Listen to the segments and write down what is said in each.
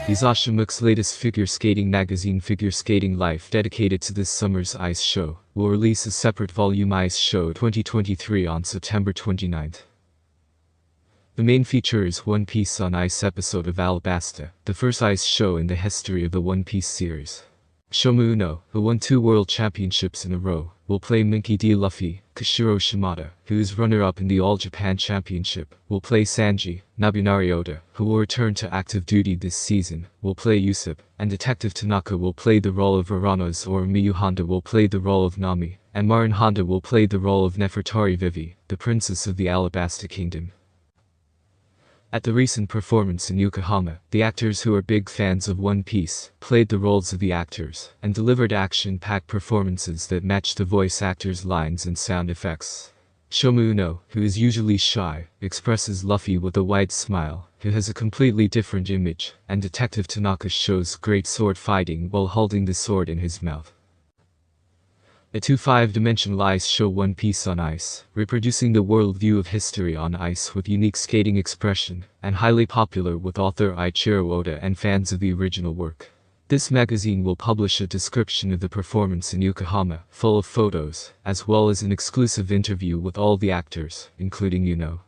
Izashimuk's latest figure skating magazine Figure Skating Life, dedicated to this summer's ice show, will release a separate volume, Ice Show 2023, on September 29th. The main feature is One Piece on Ice episode of Alabasta, the first ice show in the history of the One Piece series. Shomu Uno, who won 2 world championships in a row, will play Monkey D. Luffy. Koshiro Shimada, who is runner-up in the All Japan Championship, will play Sanji. Nobunari Oda, who will return to active duty this season, will play Usopp, and Detective Tanaka will play the role of Uranus, or Miyu Honda will play the role of Nami, and Marin Honda will play the role of Nefertari Vivi, the princess of the Alabasta Kingdom. At the recent performance in Yokohama, the actors, who are big fans of One Piece, played the roles of the actors, and delivered action-packed performances that matched the voice actors' lines and sound effects. Shomu Uno, who is usually shy, expresses Luffy with a wide smile, who has a completely different image, and Detective Tanaka shows great sword fighting while holding the sword in his mouth. A 5-dimensional ice show, One Piece on Ice, reproducing the world view of history on ice with unique skating expression, and highly popular with author Eiichiro Oda and fans of the original work. This magazine will publish a description of the performance in Yokohama, full of photos, as well as an exclusive interview with all the actors, including Uno.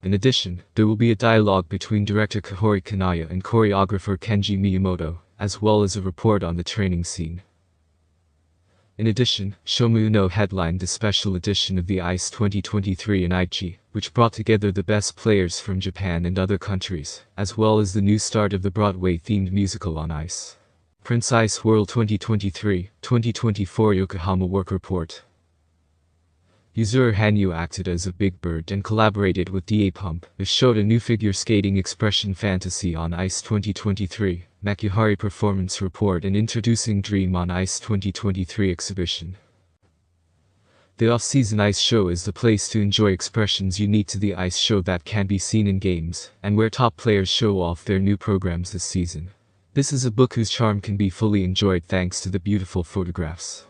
In addition, there will be a dialogue between director Kahori Kanaya and choreographer Kenji Miyamoto, as well as a report on the training scene. In addition, Shomu Uno headlined the special edition of the Ice 2023 in Aichi, which brought together the best players from Japan and other countries, as well as the new start of the Broadway-themed musical on ice. Prince Ice World 2023-2024 Yokohama Work Report. Yuzuru Hanyu acted as a Big Bird and collaborated with DA Pump, who showed a new figure skating expression Fantasy on Ice 2023, Makuhari Performance Report, and Introducing Dream on Ice 2023 exhibition. The off-season ice show is the place to enjoy expressions unique to the ice show that can be seen in games, and where top players show off their new programs this season. This is a book whose charm can be fully enjoyed thanks to the beautiful photographs.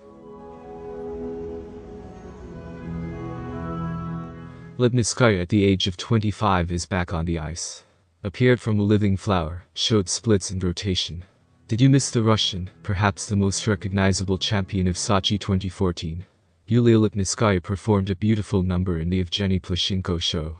Lipnitskaya, at the age of 25, is back on the ice. Appeared from a living flower, showed splits and rotation. Did you miss the Russian, perhaps the most recognizable champion of Sochi 2014? Yulia Lipnitskaya performed a beautiful number in the Evgeny Plushenko show.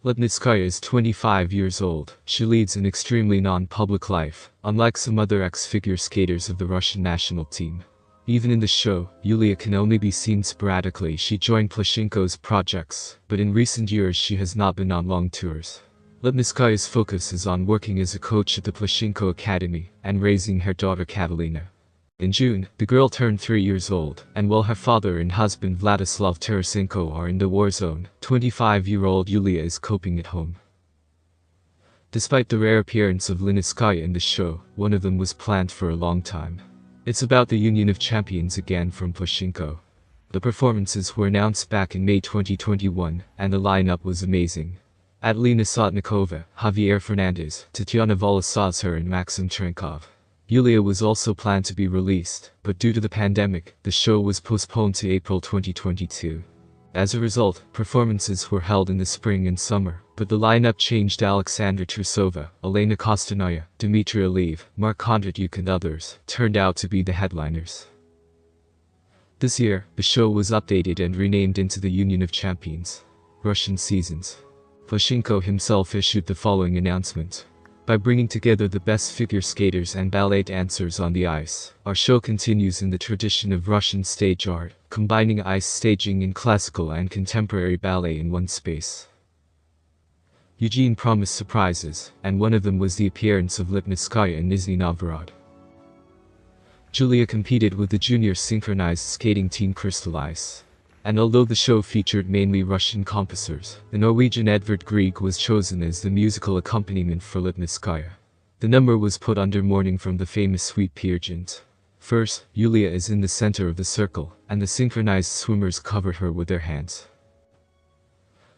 Lipnitskaya is 25 years old. She leads an extremely non-public life, unlike some other ex-figure skaters of the Russian national team. Even in the show, Yulia can only be seen sporadically. She joined Plushenko's projects, but in recent years she has not been on long tours. Lipnitskaya's focus is on working as a coach at the Plushenko Academy, and raising her daughter Catalina. In June, the girl turned 3 years old, and while her father and husband Vladislav Tarasenko are in the war zone, 25-year-old Yulia is coping at home. Despite the rare appearance of Lipnitskaya in the show, one of them was planned for a long time. It's about the Union of Champions again from Plushenko. The performances were announced back in May 2021, and the lineup was amazing. Adelina Sotnikova, Javier Fernandez, Tatiana Volosazher and Maxim Trenkov. Yulia was also planned to be released, but due to the pandemic, the show was postponed to April 2022. As a result, performances were held in the spring and summer, but the lineup changed. Alexandra Trusova, Elena Kostanaya, Dmitry Aliyev, Mark Kondratyuk and others turned out to be the headliners. This year, the show was updated and renamed into the Union of Champions. Russian Seasons. Plushenko himself issued the following announcement. By bringing together the best figure skaters and ballet dancers on the ice, our show continues in the tradition of Russian stage art, combining ice staging and classical and contemporary ballet in one space. Eugene promised surprises, and one of them was the appearance of Lipnitskaya in Nizhny Novgorod. Julia competed with the junior synchronized skating team Crystal Ice. And although the show featured mainly Russian composers, the Norwegian Edvard Grieg was chosen as the musical accompaniment for Lipnitskaya. The number was put under mourning from the famous Sweet Pageant. First, Yulia is in the center of the circle, and the synchronized swimmers covered her with their hands.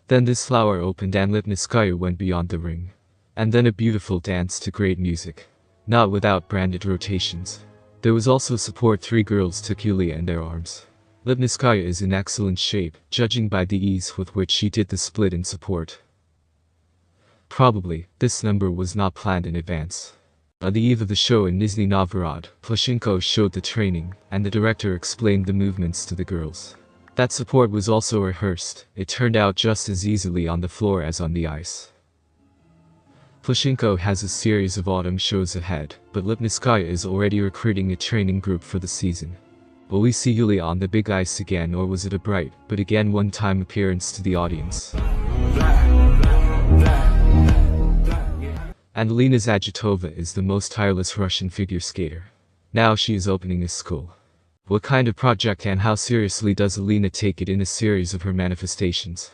Then this flower opened and Lipnitskaya went beyond the ring. And then a beautiful dance to great music. Not without branded rotations. There was also support. 3 girls took Yulia in their arms. Lipnitskaya is in excellent shape, judging by the ease with which she did the split in support. Probably, this number was not planned in advance. On the eve of the show in Nizhny Novgorod, Plushenko showed the training, and the director explained the movements to the girls. That support was also rehearsed. It turned out just as easily on the floor as on the ice. Plushenko has a series of autumn shows ahead, but Lipnitskaya is already recruiting a training group for the season. Will we see Yulia on the big ice again, or was it a bright, but again one-time appearance to the audience? And Alina Zagitova is the most tireless Russian figure skater. Now she is opening a school. What kind of project, and how seriously does Alina take it in a series of her manifestations?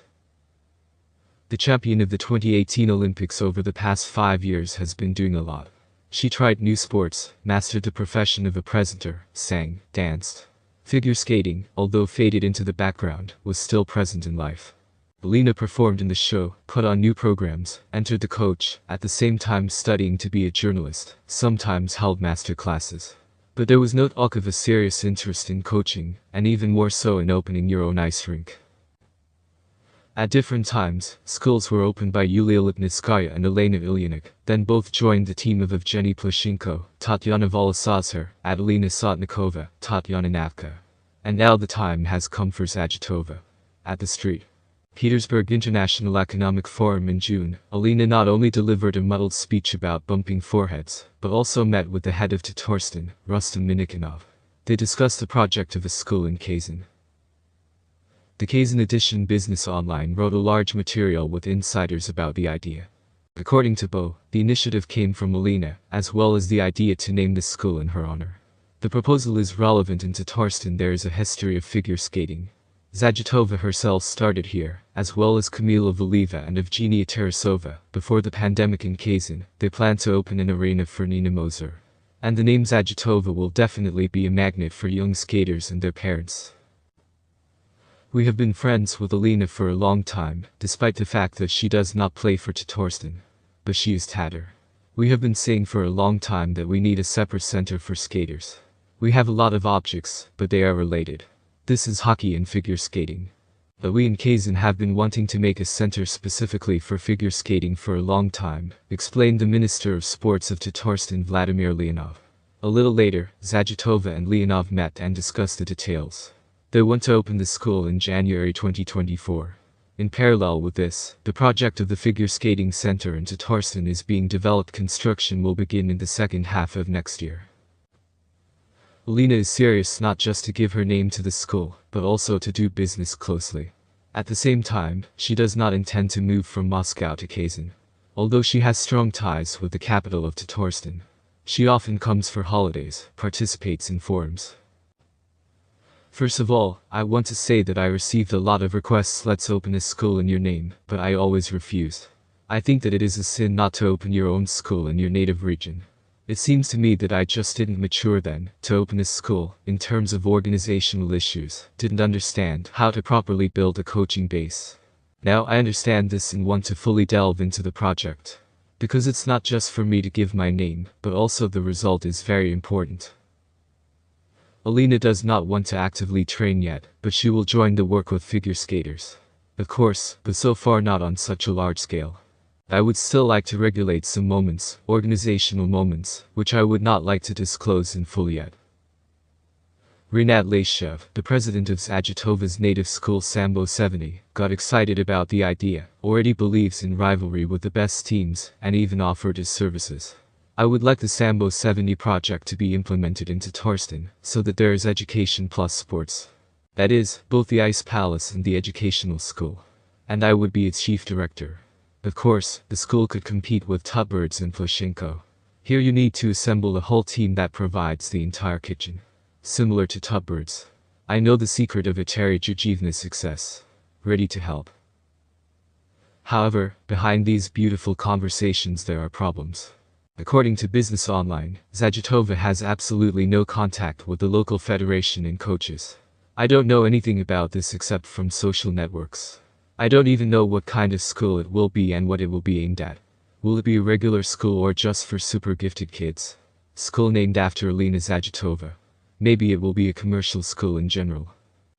The champion of the 2018 Olympics over the past 5 years has been doing a lot. She tried new sports, mastered the profession of a presenter, sang, danced. Figure skating, although faded into the background, was still present in life. Alina performed in the show, put on new programs, entered the coach, at the same time studying to be a journalist, sometimes held master classes. But there was no talk of a serious interest in coaching, and even more so in opening your own ice rink. At different times, schools were opened by Yulia Lipnitskaya and Elena Ilyiniuk, then both joined the team of Evgeny Plushenko, Tatyana Volosazher, Adelina Sotnikova, Tatyana Navka. And now the time has come for Zagitova. At the St. Petersburg International Economic Forum in June, Alina not only delivered a muddled speech about bumping foreheads, but also met with the head of Tatarstan, Rustam Minikhinov. They discussed the project of a school in Kazan. The Kazan edition Business Online wrote a large material with insiders about the idea. According to Bo, the initiative came from Alina, as well as the idea to name the school in her honor. The proposal is relevant. In Tatarstan there is a history of figure skating. Zagitova herself started here, as well as Kamila Valieva and Evgenia Tarasova. Before the pandemic in Kazan, they plan to open an arena for Nina Moser. And the name Zagitova will definitely be a magnet for young skaters and their parents. We have been friends with Alina for a long time, despite the fact that she does not play for Tatarstan. But she is Tatar. We have been saying for a long time that we need a separate center for skaters. We have a lot of objects, but they are related. This is hockey and figure skating. But we in Kazan have been wanting to make a center specifically for figure skating for a long time, explained the Minister of Sports of Tatarstan Vladimir Leonov. A little later, Zagitova and Leonov met and discussed the details. They want to open the school in January 2024. In parallel with this, the project of the figure skating center in Tatarstan is being developed. Construction will begin in the second half of next year. Alina is serious not just to give her name to the school, but also to do business closely. At the same time, she does not intend to move from Moscow to Kazan. Although she has strong ties with the capital of Tatarstan, she often comes for holidays, participates in forums. First of all, I want to say that I received a lot of requests, let's open a school in your name, but I always refused. I think that it is a sin not to open your own school in your native region. It seems to me that I just didn't mature then, to open a school, in terms of organizational issues, didn't understand how to properly build a coaching base. Now I understand this and want to fully delve into the project. Because it's not just for me to give my name, but also the result is very important. Alina does not want to actively train yet, but she will join the work with figure skaters. Of course, but so far not on such a large scale. I would still like to regulate some moments, organizational moments, which I would not like to disclose in full yet. Rinat Leishev, the president of Zagitova's native school Sambo 70, got excited about the idea, already believes in rivalry with the best teams, and even offered his services. I would like the Sambo 70 project to be implemented in Tatarstan, so that there is education plus sports. That is, both the Ice Palace and the educational school. And I would be its chief director. Of course, the school could compete with Tutbirds and Plushenko. Here you need to assemble a whole team that provides the entire kitchen. Similar to Tutbirds. I know the secret of Eteri Georgievna's success. Ready to help. However, behind these beautiful conversations there are problems. According to Business Online, Zagitova has absolutely no contact with the local federation and coaches. I don't know anything about this except from social networks. I don't even know what kind of school it will be and what it will be aimed at. Will it be a regular school or just for super gifted kids? School named after Alina Zagitova. Maybe it will be a commercial school in general.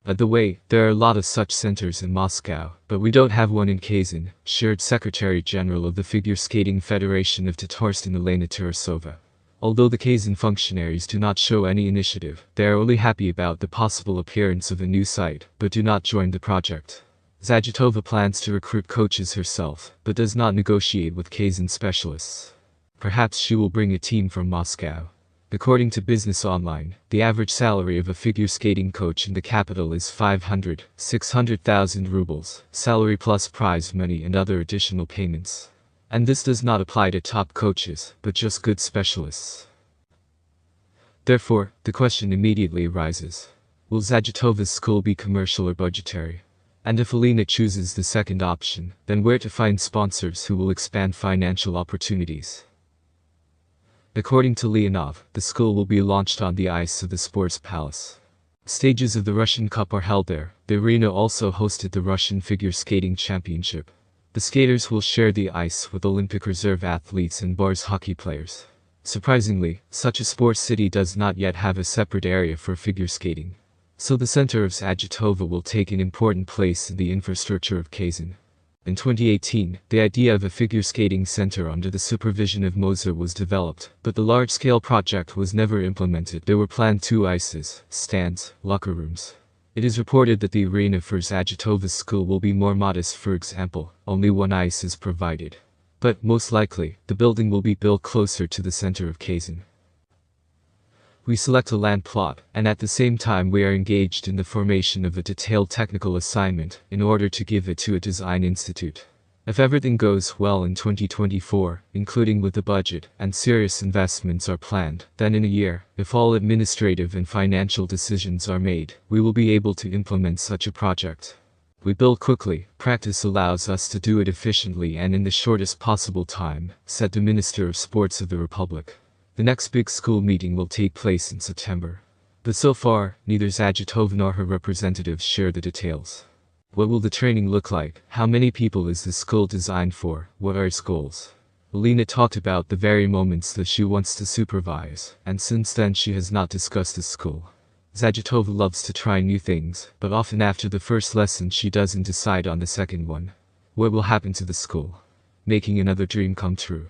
By the way, there are a lot of such centers in Moscow, but we don't have one in Kazan, shared Secretary General of the Figure Skating Federation of Tatarstan Elena Tarasova. Although the Kazan functionaries do not show any initiative, they are only happy about the possible appearance of a new site, but do not join the project. Zagitova plans to recruit coaches herself, but does not negotiate with Kazan specialists. Perhaps she will bring a team from Moscow. According to Business Online, the average salary of a figure skating coach in the capital is 600,000 rubles, salary plus prize money and other additional payments. And this does not apply to top coaches, but just good specialists. Therefore, the question immediately arises. Will Zagitova's school be commercial or budgetary? And if Alina chooses the second option, then where to find sponsors who will expand financial opportunities? According to Leonov, the school will be launched on the ice of the Sports Palace. Stages of the Russian Cup are held there. The arena also hosted the Russian Figure Skating Championship. The skaters will share the ice with Olympic reserve athletes and bars hockey players. Surprisingly, such a sports city does not yet have a separate area for figure skating. So the center of Zagitova will take an important place in the infrastructure of Kazan. In 2018, the idea of a figure skating center under the supervision of Moser was developed, but the large-scale project was never implemented. There were planned 2 ices, stands, locker rooms. It is reported that the arena for Zagitova's school will be more modest. For example, only 1 ice is provided. But, most likely, the building will be built closer to the center of Kazan. We select a land plot, and at the same time we are engaged in the formation of a detailed technical assignment in order to give it to a design institute. If everything goes well in 2024, including with the budget, and serious investments are planned, then in a year, if all administrative and financial decisions are made, we will be able to implement such a project. We build quickly, practice allows us to do it efficiently and in the shortest possible time, said the Minister of Sports of the Republic. The next big school meeting will take place in September. But so far, neither Zagitova nor her representatives share the details. What will the training look like? How many people is the school designed for? What are its goals? Alina talked about the very moments that she wants to supervise, and since then she has not discussed the school. Zagitova loves to try new things, but often after the first lesson she doesn't decide on the second one. What will happen to the school? Making another dream come true.